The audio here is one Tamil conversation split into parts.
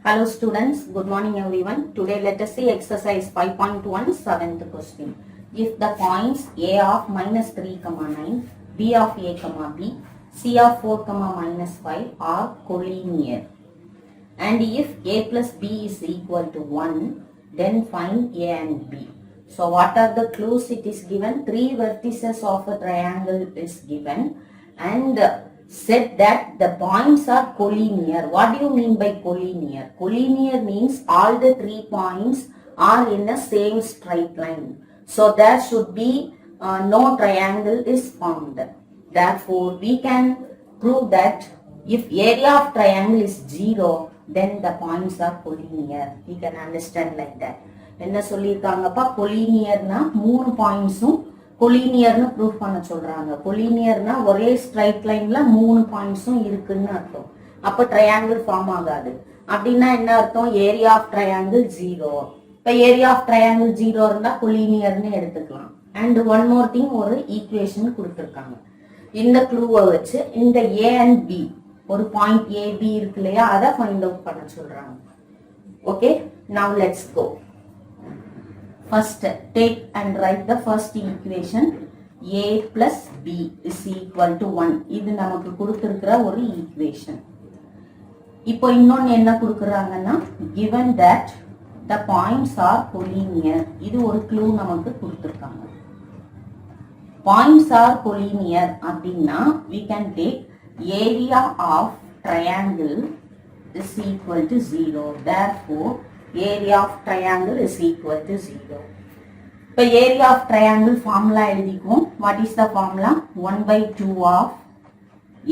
Hello students, good morning everyone. Today let us see exercise 5.1 7th question. If the points a of minus 3, 9, b of a, b, c of 4, minus 5 are collinear and if a plus b is equal to 1, then find a and b. So what are the clues? It is given 3 vertices of a triangle is given and said that the points are collinear. What do you mean by collinear? Collinear means all the 3 points are in the same straight line. So there should be no triangle is formed. Therefore, we can prove that if area of triangle is 0, then the points are collinear. We can understand like that. என்ன சொல்லியிருக்காங்கப்பா, கொலினியர்னா 3 பாயிண்ட்ஸும் கொலினியர்னு ப்ரூஃப் பண்ண சொல்றாங்க. கொலினியர்னா ஒரே ஸ்ட்ரைட் லைன்ல 3 பாயிண்ட்ஸும் இருக்குன்னு அர்த்தம். அப்ப ட்ரையாங்கிள் ஃபார்ம் ஆகாது. அப்படின்னா என்ன அர்த்தம்? Area of triangle 0. இப்ப ஏரியா ஆஃப் ட்ரையாங்கிள் 0 இருந்தா கொலினியர்னு எடுத்துக்கலாம். அண்ட் ஒன் மோர் திங், ஒரு ஈக்குவேஷன் கொடுத்துருக்காங்க. இந்த க்ளூவை வச்சு இந்த ஏ அண்ட் பி, ஒரு பாயிண்ட் ஏ பி இருக்கு இல்லையா, அதை ஃபைண்ட் அவுட் பண்ண சொல்றாங்க. Okay, now let's go. First, take and write the first equation. A plus B is equal to 1. இது நமக்கு கொடுத்திருக்கிற ஒரு equation. இப்போ இன்னொன்னு என்ன கொடுக்கறாங்கன்னா, given that the points are collinear. இது ஒரு clue நமக்கு கொடுத்திருக்காங்க. Points are collinear அப்படின்னா we can take area of triangle is equal to 0. Therefore, area of triangle is equal to 0. இப்போ area of triangle formula எழுதிக்குவோம். What is the formula? 1 by 2 of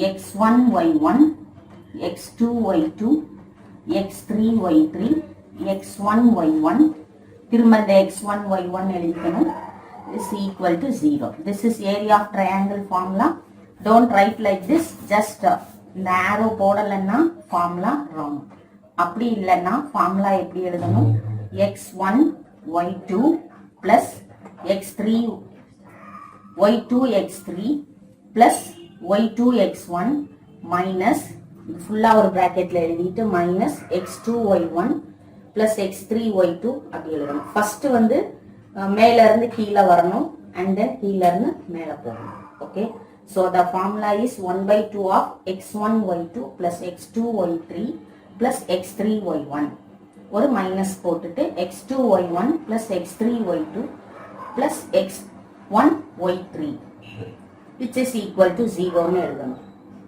x1 y1 x2 y2 x3 y3 x1 y1 திரும்ப இந்த x1 y1 எழுதிக்கணும் is equal to 0. This is area of triangle formula. Don't write like this. Just இந்த arrow போடலன்னா formula wrong. அப்படி இல்லைன்னா ஃபார்முலா எப்படி எழுதணும்? x1 y2 plus x3 y2 x3 plus y2 x1 minus ஃபுல்லா ஒரு பிராக்கெட்ல எழுதிட்டு minus x2 y1 plus x3 y2 அப்படி எழுதணும். ஃபர்ஸ்ட் வந்து மேல இருந்து கீழே வரணும் and then கீழ இருந்து மேல போகணும். Okay, so the formula is 1 by 2 of x1 y2 plus x2 y3 plus x3 y1. ஒரு மைனஸ் போட்டுட்டு x2 y1 plus x3 y2 plus x1 y3 which is equal to 0 ன்னு எழுதணும்.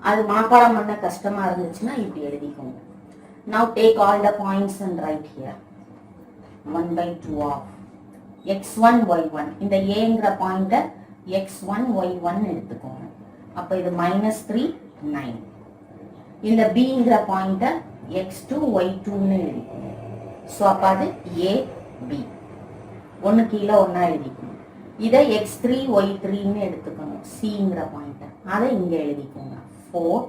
அது மாபாடம் பண்ண கஷ்டமா இருந்துச்சுன்னா இப்படி எழுதிக்கோங்க. Now take all the points and write here. 1 by 2 of x1 y1. இந்த aங்கிற பாயிண்ட x1 y1 எடுத்துக்கோங்க. அப்ப இது -3 9. இந்த bங்கிற பாயிண்ட x2 y2 ன்னு எழுதிக்கணும். சோ அப்ப அது a b. ஒன்னு கீழ ஒண்ணா எழுதிக்கணும். இத x3 y3 ன்னு எடுத்துக்கணும். cங்கிற பாயிண்ட் அதை இங்க எழுதிக்கோங்க. 4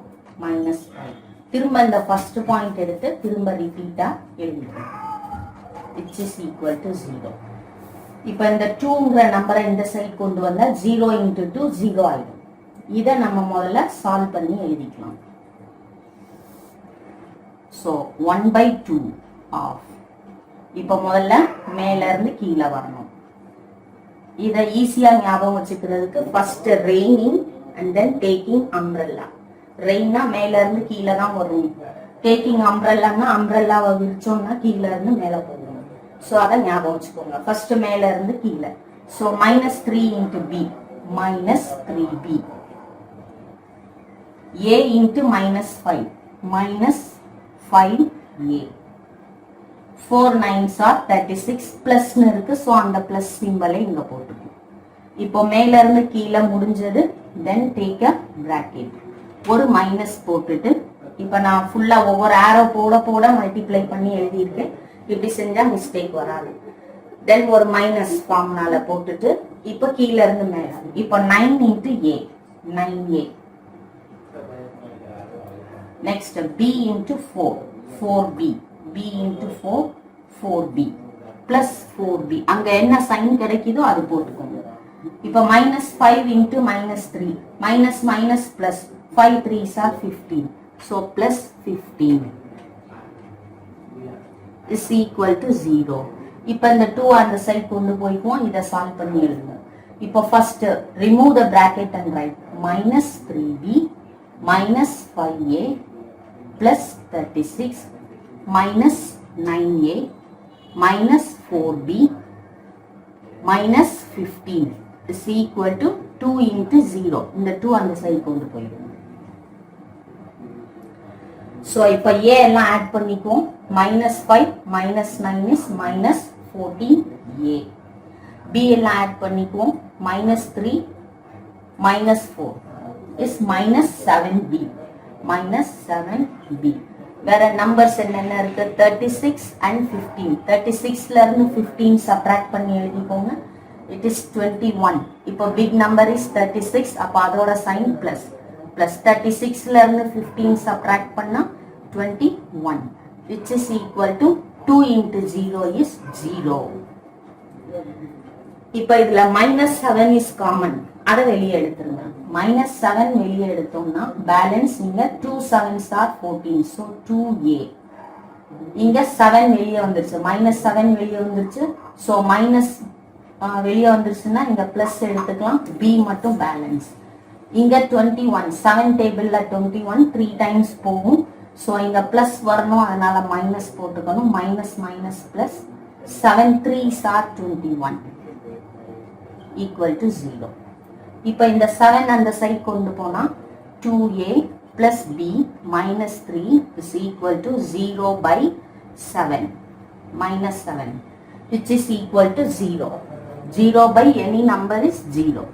minus 5. திரும்ப இந்த ஃபர்ஸ்ட் பாயிண்ட் எடுத்து திரும்ப ரிப்பீட்டா எழுதிக்கணும். which is equal to 0. இப்போ இந்த 2ங்கிற நம்பரை இந்த சைடு கொண்டு வந்தா 0 into 2 0 ஆயிடும். இத நம்ம முதல்ல சால்வ் பண்ணி எழுதிக்கலாம். So 1 by 2 of இப்போ முதல்ல மேல இருந்து கீழ வரணும். இத ஈஸியா ஞாபகம் வச்சுக்கிறதுக்கு first raining and then taking umbrella. ரெயின்னா மேல இருந்து கீழ தான் வரும். டேக்கிங் அம்ப்ரெல்லான்னா அம்ப்ரெல்லாவை விரிச்சோம்னா கீழ இருந்து மேல போகும். சோ அத ஞாபகம் வச்சுக்கோங்க. ஃபர்ஸ்ட் மேல இருந்து கீழ. So -3 into b -3b. a into -5 -5a. 4 9s are 36 plus ன்னு இருக்கு. சோ அந்த பிளஸ் சிம்பலை இங்க போட்டுக்கணும். இப்போ மேல இருந்து கீழ முடிஞ்சது. then take a bracket. ஒரு மைனஸ் போட்டுட்டு இப்போ நான் ஃபுல்லா ஒவ்வொரு ஆரோ போட போட மல்டிப்ளை பண்ணி எழுதி இருக்கேன். இப்படி செஞ்சா மிஸ்டேக் வராது. then ஒரு மைனஸ் ஃபார்முலால போட்டுட்டு இப்போ கீழ இருந்து மேல. இப்போ 9 into a 9a. next b into 4 4b. b into 4 4b plus 4b. அங்க என்ன சைன் கிடைக்குதோ அது போட்டுக்கோங்க. இப்போ -5 into -3 minus minus plus 5 3s are 15. So plus 15. is equal to 0. இப்போ இந்த 2 அந்த சைடு கொண்டு போய்க்குவோம், இதை சால்வ் பண்ணி எழுதுவோம். இப்போ first remove the bracket and write minus 3b minus 5a plus 36 minus 9a minus 4b minus 15 is equal to 2 into 0. இந்த 2 அந்த சைடு கொண்டு போய்டுவோம். So இப்போ a எல்லாம் ஆட் பண்ணிக்குவோம். minus 5 minus 9 is minus 14a. b எல்லாம் ஆட் பண்ணிக்குவோம். minus 3 minus 4 is minus 7b. minus 7b. வேற நம்பர்ஸ் என்னென்ன இருக்கு? 36 and 15. 36ல இருந்து 15 சப்ட்ராக்ட் பண்ணி எழுதிக்கோங்க. it is 21. இப்போ big number is 36, அப்ப அதோட சைன் பிளஸ். plus 36ல இருந்து 15 சப்ட்ராக்ட் பண்ணா 21, which is equal to 2 into 0 is 0. இப்போ இதுல -7 is common, அத வெளியே எடுத்துருங்க. -7 வெளியே எடுத்தோம்னா பேலன்ஸ் இங்க 2 7s are 14, so 2a. இங்க 7 வெளியே வந்துருச்சு, -7 வெளியே வந்துருச்சு, so மைனஸ் வெளியே வந்துருச்சுன்னா இங்க பிளஸ் எடுத்துக்கலாம், b மட்டும் பேலன்ஸ். இங்க 21, 7 டேபிள்ல 21 3 டைம்ஸ் போகும், so இங்க பிளஸ் வரணும், அதனால மைனஸ் போட்டுக்கணும். Minus minus plus 7 3s are 21 equal to 0. இப்போ இந்த 7 அந்த சைடு கொண்டு போனா 2a plus b minus 3 is equal to 0 by 7 minus 7, which is equal to 0. 0 by any number is 0.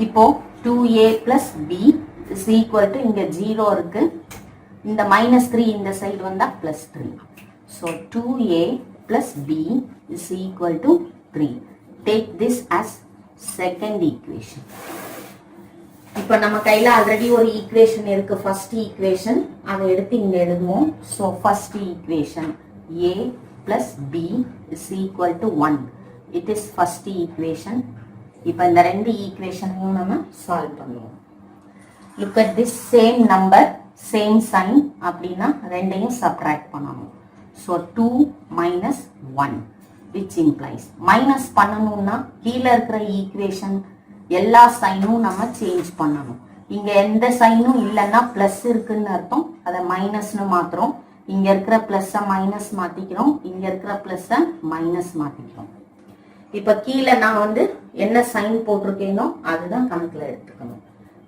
இப்போ 2a plus b is equal to இங்க 0 இருக்கு, இந்த minus 3 இந்த சைடு வந்தா plus 3. So 2a plus b is equal to 3. Take this as second equation. இப்போ நம்ம கையில ஆல்ரெடி ஒரு ஈக்குவேஷன் இருக்கு, ஃபர்ஸ்ட் ஈக்குவேஷன், அதை எடுத்து இங்க எழுதுவோம். So first equation a plus b is equal to 1. it is first equation. இப்போ இந்த ரெண்டு ஈக்குவேஷனையும் நம்ம சால்வ் பண்ணுவோம். look at this, same number same sign அப்படினா ரெண்டையும் சப்ட்ராக்ட் பண்ணனும். so 2 minus 1, which implies minus பண்ணனும்னா கீழ இருக்கிற ஈக்குவேஷன் எல்லா சைனும் நம்ம சேஞ்ச் பண்ணனும். இங்க எந்த சைனும் இல்லன்னா பிளஸ் இருக்குன்னு அர்த்தம், அத மைனஸ்னு மாத்துறோம். இங்க இருக்கிற பிளஸ் மைனஸ் மாத்திக்கிறோம், இங்க இருக்கிற பிளஸ் மைனஸ் மாத்திக்கிறோம். இப்ப கீழ நான் வந்து என்ன சைன் போட்டிருக்கேனோ அதுதான் கணக்குல எடுத்துக்கணும்.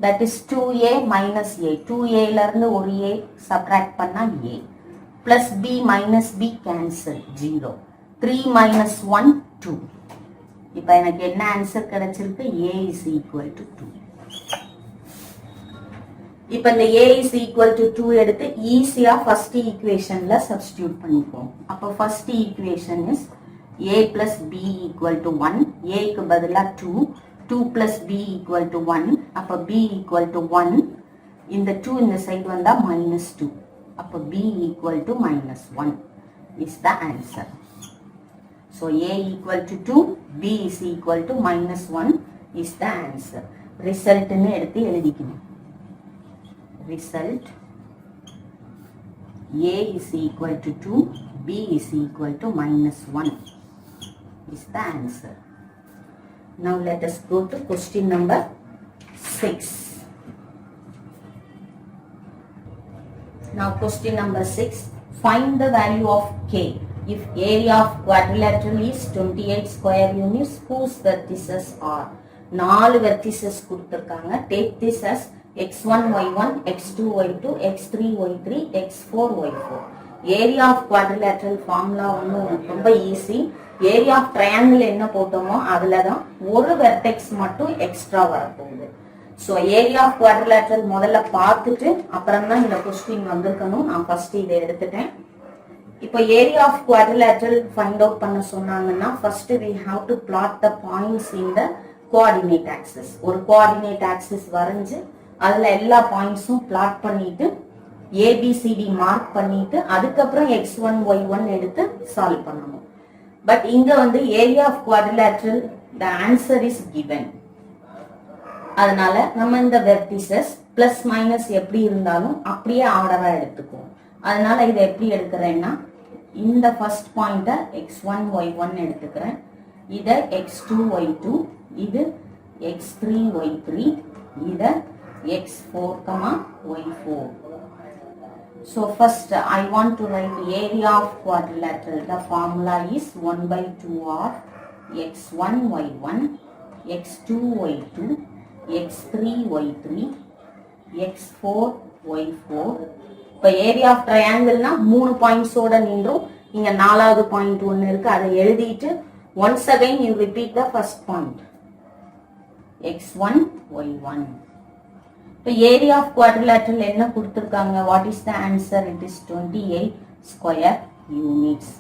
That is 2a minus a. 2a ல இருந்து ஒரு a சப்ட்ராக்ட் பண்ணா a plus b minus b cancel 0. 3 minus 1 2. இப்போ எனக்கு என்ன ஆன்சர் கிடைச்சிருக்கு? a is equal to 2. இப்போ இந்த a is equal to 2 எடுத்து ஈஸியா ஃபர்ஸ்ட் ஈக்குவேஷன்ல சப்ஸ்டிட்யூட் பண்ணிப்போம். அப்ப first equation is a plus b equal to 1. a க்கு பதிலா 2. 2 plus b equal to 1. அப்ப b equal to 1. இந்த 2 இந்த சைடு வந்தா -2. அப்ப b equal to -1 is the answer. So a equal to 2, b is equal to -1 is the answer. Result ன்னு எடுத்து எழுதிக்கணும். Result a is equal to 2, b is equal to -1 is the answer. Now let us go to question number 6. Now question number 6, find the value of k if area of quadrilateral is 28 square units whose vertices are. 4 vertices கொடுத்திருக்காங்க. Take this as x1 y1 x2 y2 x3 y3 x4 y4. area of quadrilateral formula ரொம்ப ஈஸி. area of triangle என்ன போட்டோமோ அதுல தான் ஒரு vertex மட்டும் எக்ஸ்ட்ரா வரப்போகுது. So area of quadrilateral முதல்ல பார்த்துட்டு அப்புறம் தான் இந்த क्वेश्चन வந்திருக்கணும். நான் ஃபர்ஸ்ட் இதை எடுத்துட்டேன். இப்போ area of quadrilateral find out பண்ண சொன்னாங்கன்னா first we have to plot the points in the coordinate axis. ஒரு coordinate axis வரைஞ்சு அதுல எல்லா பாயிண்ட்ஸும் plot பண்ணிட்டு ABCD மார்க் பண்ணிட்டு அதுக்கப்புறம் x1 y1 எடுத்து சால்வ் பண்ணணும். பட் இங்க வந்து area of quadrilateral the answer is given. அதனால நம்ம இந்த vertices plus minus எப்படி இருந்தாலும் அப்படியே ஆர்டரா எடுத்துக்குவோம். அதனால இதை எப்படி எடுக்கிறேன்னா இந்த ஃபர்ஸ்ட் பாயிண்ட்டை x1 y1 எடுத்துக்கிறேன். இதை x2 y2, இது x3 y3, இதை x4 y4. So first I want to write area of quadrilateral. The formula is 1/2 of x1 y1, x2 y2, x3 y3, x4 y4. இப்போ ஏரியா ஆஃப் ட்ரையாங்கிள்னா 3 பாயிண்ட்ஸோட நின்றும். இங்க 4வது பாயிண்ட் ஒன்று இருக்கு, அதை எழுதிட்டு once again you repeat the first point x1 y1. இப்போ ஏரியா ஆஃப் குவாட்ரிலேட்டரல் என்ன கொடுத்துருக்காங்க? What is the answer? It is 28 square units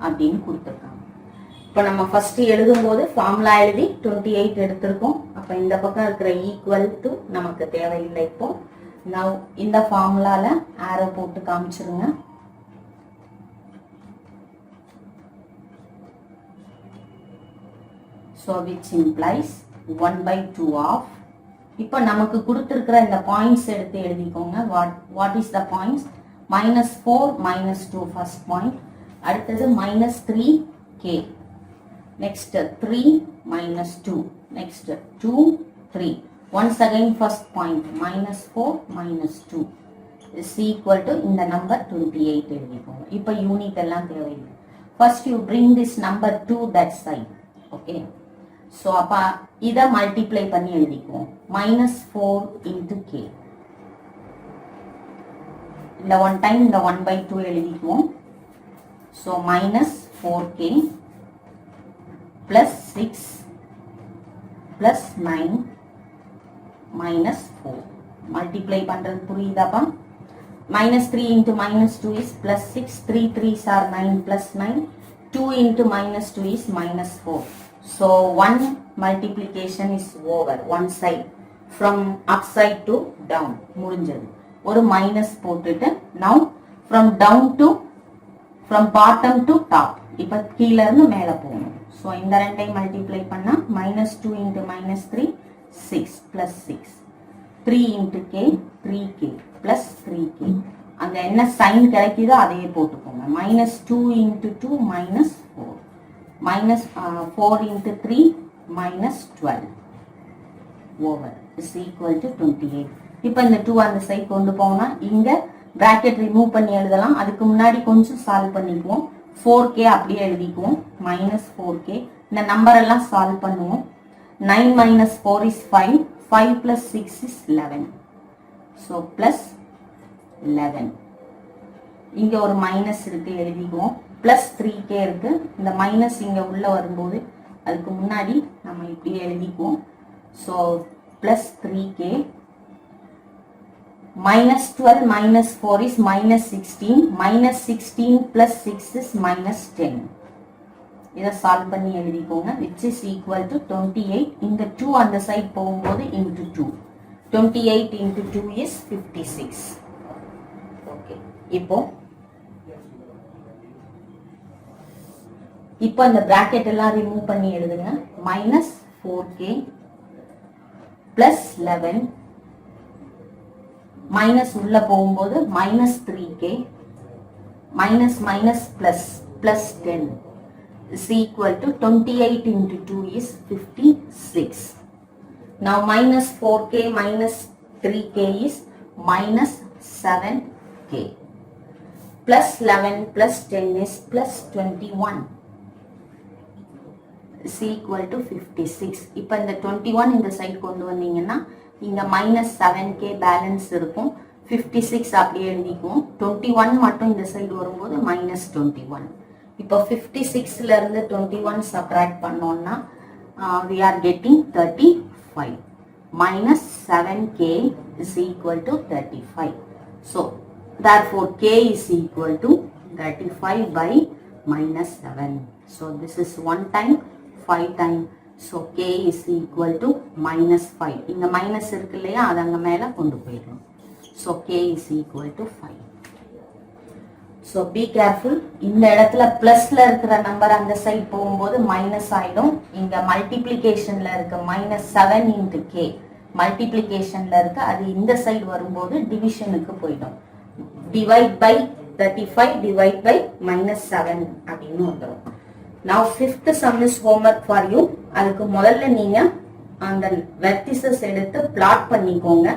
அப்படின்னு கொடுத்துருக்காங்க. இப்போ நம்ம ஃபர்ஸ்ட் எழுதும் போது ஃபார்முலா எழுதி 28 எடுத்திருக்கோம். அப்போ இந்த பக்கம் இருக்கிற ஈக்குவல் டு நமக்கு தேவையில்லை. இப்போ now இந்த ஃபார்முலால ஆரோ போட்டு காமிச்சிருங்க. so which implies 1/2 of. இப்போ நமக்கு கொடுத்திருக்கிற இந்த பாயிண்ட்ஸ் எடுத்து எழுதிக்கோங்க. what is the points? -4 -2 first point, அடுத்தது -3k, next 3 -2, next 2 3. once again first point -4 -2 is equal to இந்த நம்பர் 28 எழுதிக்கோங்க. இப்போ யூனிட் எல்லாம் தேவையில்லை. first you bring this number to that side. okay, so அப்ப இத மல்டிப்ளை பண்ணி எழுதிக்குவோம். -4 into k. இந்த one time இந்த 1/2 எழுதிக்குவோம். so -4k plus 6 plus 9 -4. Multiply பண்றது புரியுதாப்பா? -3 into -2 is +6, 3 3s are 9 plus 9, 2 into -2 is -4. so one multiplication is over, one side from upside to down முடிஞ்சது. ஒரு மைனஸ் போட்டுட்டு now from down to from bottom to top. இப்ப கீழ இருந்து மேல போகணும். so இந்த ரெண்டையும் மல்டிப்ளை பண்ணா -2 into -3 6 plus 6, 3 into k 3k plus 3k. அங்க என்ன சைன் கிடைக்குதோ அதையே போட்டுக்கோங்க. -2 into 2 -4, -4 into 3 -12 over is equal to 28. இப்போ இந்த 2 அந்த சைடு கொண்டு போனா இங்க பிராக்கெட் ரிமூவ் பண்ணி எழுதலாம். அதுக்கு முன்னாடி கொஞ்சம் சால்வ் பண்ணிக்குவோம். 4k அப்படியே எழுதிக்குவோம். -4k. இந்த நம்பர் எல்லாம் சால்வ் பண்ணுவோம். 9 minus 4 is 5, 5 plus 6 is 11, so plus 11. இங்க ஒரு மைனஸ் இருக்கு, எழுதிக்குவோம். plus 3k இருக்கு. இந்த மைனஸ் இங்க உள்ள வரும்போது அதுக்கு முன்னாடி நம்ம இப்படி எழுதிக்குவோம். so plus 3k, -12 minus 4 is -16, -16 plus 6 is -10. இதை சால்வ் பண்ணி எழுதிக்கோங்க. which is equal to 28. இந்த 2 அந்த சைடு போகும்போது into 2. 28 into 2 is 56. ஓகே, இப்போ இந்த பிராக்கெட் எல்லாம் ரிமூவ் பண்ணி எழுதுங்க. -4k plus 11 மைனஸ் உள்ள போகும்போது -3k minus plus 10 is equal to 28 into 2 is 56. now -4k minus 3k is -7k plus 11 plus 10 is plus 21 is equal to 56. இப்போ இந்த 21 இந்த சைடு கொண்டு வந்தீங்கன்னா இங்க -7k பேலன்ஸ் இருக்கும். 56 அப்படியே எழுதிக்குவோம். 21 மட்டும் இந்த சைடு வரும்போது -21. இப்போ 56ல இருந்து 21 சப்ட்ராக்ட் பண்ணோம்னா we are getting 35. -7k is equal to 35. so therefore k is equal to 35 by -7. so this is 1 time 5 time. so k is equal to -5. இந்த மைனஸ் இருக்கு இல்லையா, அது அங்க மேல கொண்டு போயிடும். so k is equal to 5. so be careful. இந்த இடத்துல பிளஸ்ல இருக்கிற நம்பர் அந்த சைடு போகும்போது மைனஸ் ஆயிடும். இங்க மல்டிப்ளிகேஷன்ல இருக்க -7 into k மல்டிப்ளிகேஷன்ல இருக்கு, அது இந்த சைடு வரும்போது டிவிஷனுக்கு போயிடும். Divide by 35 divide by minus 7 அப்படின்னு வந்துரும். Now fifth sum is homework for you. அதுக்கு முதல்ல நீங்க அந்த vertices எடுத்து plot பண்ணிக்கோங்க.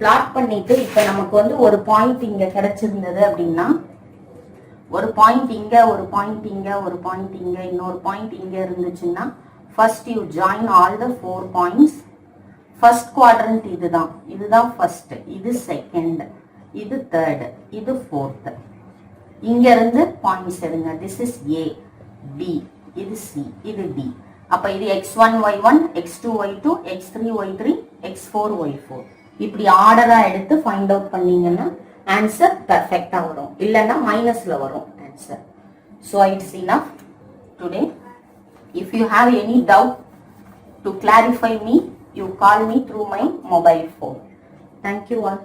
plot பண்ணிட்டு இப்ப நமக்கு வந்து ஒரு பாயிண்ட் இங்க கிடைச்சிருந்தது அப்படின்னா ஒரு பாயிண்ட் இங்க ஒரு பாயிண்ட் இங்க ஒரு பாயிண்ட் இங்க இன்னொரு பாயிண்ட் இங்க இருந்துச்சுன்னா first you join all the 4 points. first quadrant இதுதான் first, இது second, இது third, இது fourth. இங்க இருந்து பாயிண்ட்ஸ் எடுங்க. this is A, B, இது C, இது D. அப்ப இது x1 y1, x2 y2, x3 y3, x4 y4. இப்படி ஆர்டரா எடுத்து ஃபைண்ட் அவுட் பண்ணீங்கன்னா ஆன்சர் பெர்ஃபெக்ட்டா வரும். இல்லனா மைனஸ்ல வரும் answer. So it's enough today. If you have any doubt to clarify me, you call me through my mobile phone. Thank you all.